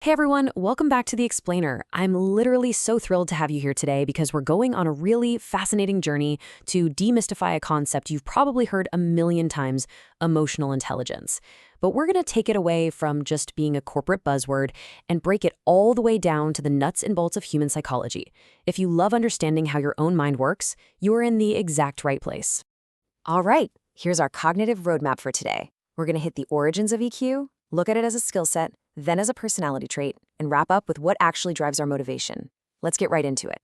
Hey everyone, welcome back to The Explainer. I'm literally so thrilled to have you here today because we're going on a really fascinating journey to demystify a concept you've probably heard a million times, emotional intelligence. But we're going to take it away from just being a corporate buzzword and break it all the way down to the nuts and bolts of human psychology. If you love understanding how your own mind works, you're in the exact right place. All right, here's our cognitive roadmap for today. We're going to hit the origins of EQ, look at it as a skill set, then as a personality trait, and wrap up with what actually drives our motivation. Let's get right into it.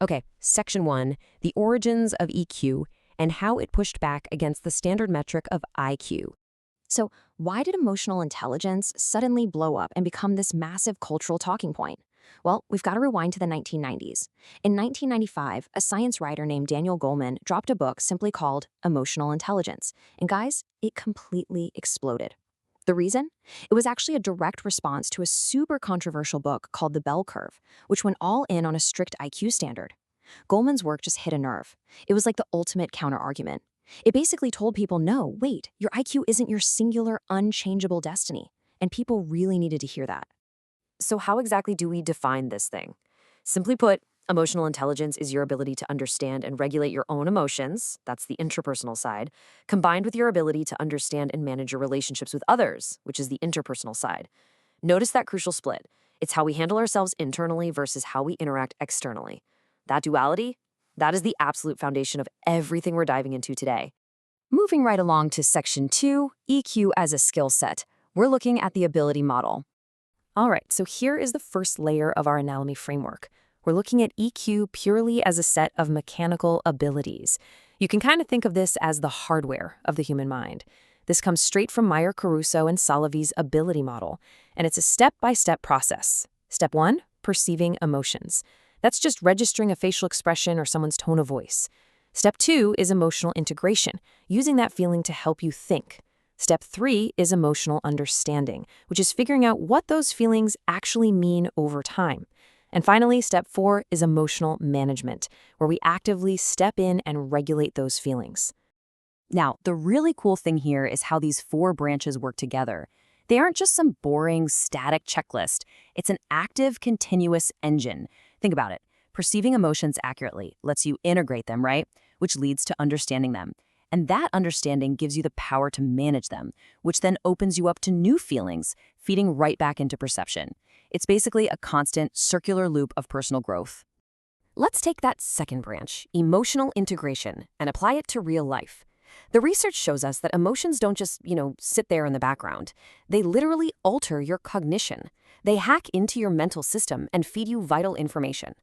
Okay, Section 1, the origins of EQ and how it pushed back against the standard metric of IQ. So, why did emotional intelligence suddenly blow up and become this massive cultural talking point? Well, we've got to rewind to the 1990s. In 1995, a science writer named Daniel Goleman dropped a book simply called Emotional Intelligence. And guys, it completely exploded. The reason? It was actually a direct response to a super controversial book called The Bell Curve, which went all in on a strict IQ standard. Goleman's work just hit a nerve. It was like the ultimate counter-argument. It basically told people, no, wait, your IQ isn't your singular, unchangeable destiny. And people really needed to hear that. So how exactly do we define this thing? Simply put, emotional intelligence is your ability to understand and regulate your own emotions, that's the intrapersonal side, combined with your ability to understand and manage your relationships with others, which is the interpersonal side. Notice that crucial split. It's how we handle ourselves internally versus how we interact externally. That duality, that is the absolute foundation of everything we're diving into today. Moving right along to Section 2, EQ as a skill set, we're looking at the ability model. All right, so here is the first layer of our anatomy framework. We're looking at EQ purely as a set of mechanical abilities. You can kind of think of this as the hardware of the human mind. This comes straight from Caruso and Salovey's ability model, and it's a step-by-step process. Step 1, perceiving emotions. That's just registering a facial expression or someone's tone of voice. Step 2 is emotional integration, using that feeling to help you think. Step 3 is emotional understanding, which is figuring out what those feelings actually mean over time. And finally, step 4 is emotional management, where we actively step in and regulate those feelings. Now, the really cool thing here is how these 4 branches work together. They aren't just some boring, static checklist. It's an active, continuous engine. Think about it. Perceiving emotions accurately lets you integrate them, right? Which leads to understanding them. And that understanding gives you the power to manage them, which then opens you up to new feelings, feeding right back into perception. It's basically a constant circular loop of personal growth. Let's take that second branch, emotional integration, and apply it to real life. The research shows us that emotions don't just, sit there in the background. They literally alter your cognition. They hack into your mental system and feed you vital information.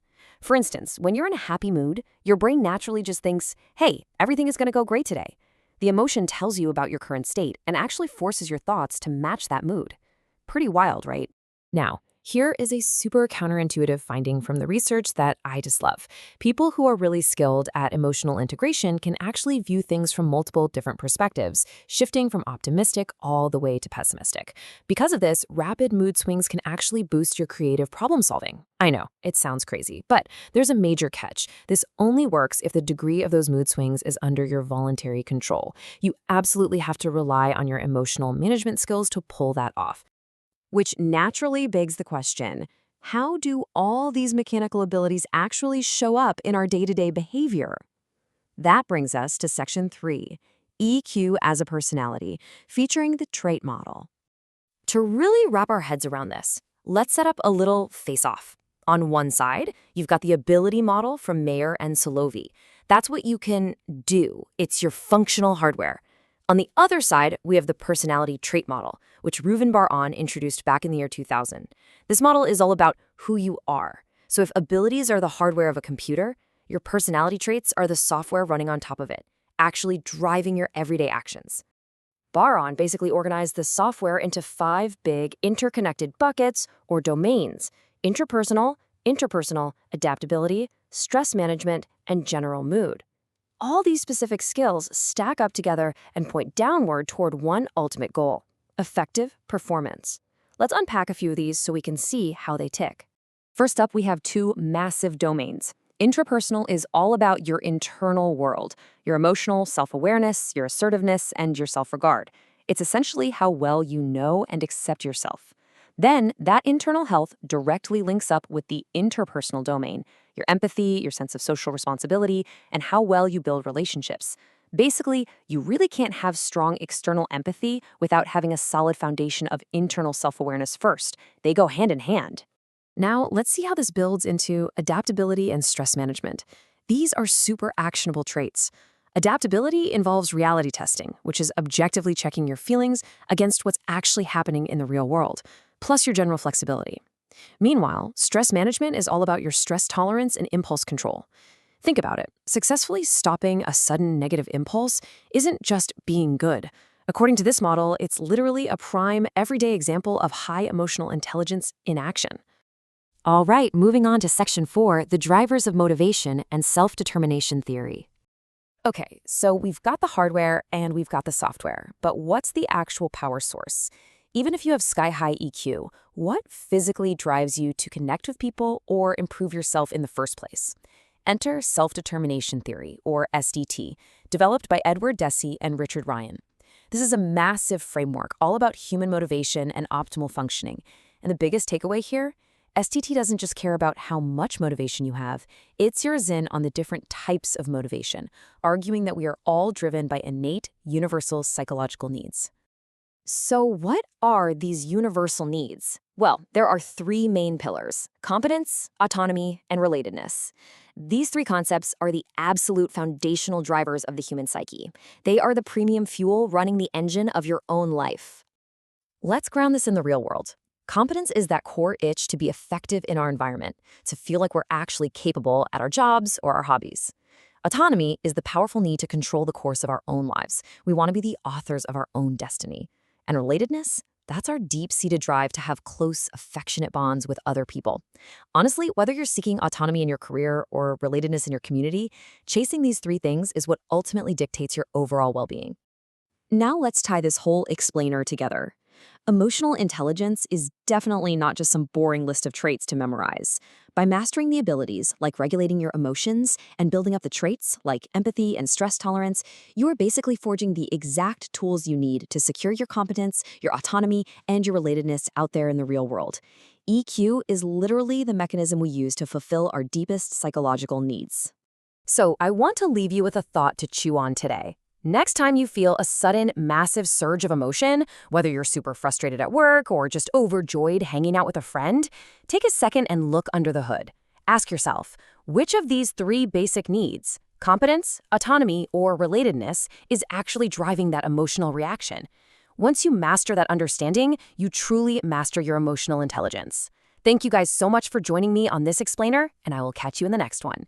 For instance, when you're in a happy mood, your brain naturally just thinks, hey, everything is going to go great today. The emotion tells you about your current state and actually forces your thoughts to match that mood. Pretty wild, right? Now, here is a super counterintuitive finding from the research that I just love. People who are really skilled at emotional integration can actually view things from multiple different perspectives, shifting from optimistic all the way to pessimistic. Because of this, rapid mood swings can actually boost your creative problem solving. I know, it sounds crazy, but there's a major catch. This only works if the degree of those mood swings is under your voluntary control. You absolutely have to rely on your emotional management skills to pull that off. Which naturally begs the question, how do all these mechanical abilities actually show up in our day-to-day behavior? That brings us to Section 3, EQ as a personality, featuring the trait model. To really wrap our heads around this, let's set up a little face-off. On one side, you've got the ability model from Mayer and Salovey. That's what you can do. It's your functional hardware. On the other side, we have the personality trait model, which Reuven Bar-On introduced back in the year 2000. This model is all about who you are. So if abilities are the hardware of a computer, your personality traits are the software running on top of it, actually driving your everyday actions. Bar-On basically organized the software into 5 big interconnected buckets or domains: intrapersonal, interpersonal, adaptability, stress management, and general mood. All these specific skills stack up together and point downward toward one ultimate goal: effective performance. Let's unpack a few of these so we can see how they tick. First up, we have 2 massive domains. Intrapersonal is all about your internal world, your emotional self-awareness, your assertiveness, and your self-regard. It's essentially how well you know and accept yourself. Then, that internal health directly links up with the interpersonal domain, your empathy, your sense of social responsibility, and how well you build relationships. Basically, you really can't have strong external empathy without having a solid foundation of internal self-awareness first. They go hand in hand. Now, let's see how this builds into adaptability and stress management. These are super actionable traits. Adaptability involves reality testing, which is objectively checking your feelings against what's actually happening in the real world, plus your general flexibility. Meanwhile, stress management is all about your stress tolerance and impulse control. Think about it. Successfully stopping a sudden negative impulse isn't just being good. According to this model, it's literally a prime, everyday example of high emotional intelligence in action. All right, moving on to Section 4, the drivers of motivation and self-determination theory. Okay, so we've got the hardware and we've got the software, but what's the actual power source? Even if you have sky-high EQ, what physically drives you to connect with people or improve yourself in the first place? Enter self-determination theory, or SDT, developed by Edward Deci and Richard Ryan. This is a massive framework all about human motivation and optimal functioning. And the biggest takeaway here? SDT doesn't just care about how much motivation you have, it zeroes in on the different types of motivation, arguing that we are all driven by innate, universal psychological needs. So what are these universal needs? Well, there are three main pillars: competence, autonomy, and relatedness. These three concepts are the absolute foundational drivers of the human psyche. They are the premium fuel running the engine of your own life. Let's ground this in the real world. Competence is that core itch to be effective in our environment, to feel like we're actually capable at our jobs or our hobbies. Autonomy is the powerful need to control the course of our own lives. We want to be the authors of our own destiny. And relatedness? That's our deep-seated drive to have close, affectionate bonds with other people. Honestly, whether you're seeking autonomy in your career or relatedness in your community, chasing these three things is what ultimately dictates your overall well-being. Now let's tie this whole explainer together. Emotional intelligence is definitely not just some boring list of traits to memorize. By mastering the abilities, like regulating your emotions, and building up the traits, like empathy and stress tolerance, you are basically forging the exact tools you need to secure your competence, your autonomy, and your relatedness out there in the real world. EQ is literally the mechanism we use to fulfill our deepest psychological needs. So I want to leave you with a thought to chew on today. Next time you feel a sudden, massive surge of emotion, whether you're super frustrated at work or just overjoyed hanging out with a friend, take a second and look under the hood. Ask yourself, which of these three basic needs, competence, autonomy, or relatedness, is actually driving that emotional reaction? Once you master that understanding, you truly master your emotional intelligence. Thank you guys so much for joining me on this explainer, and I will catch you in the next one.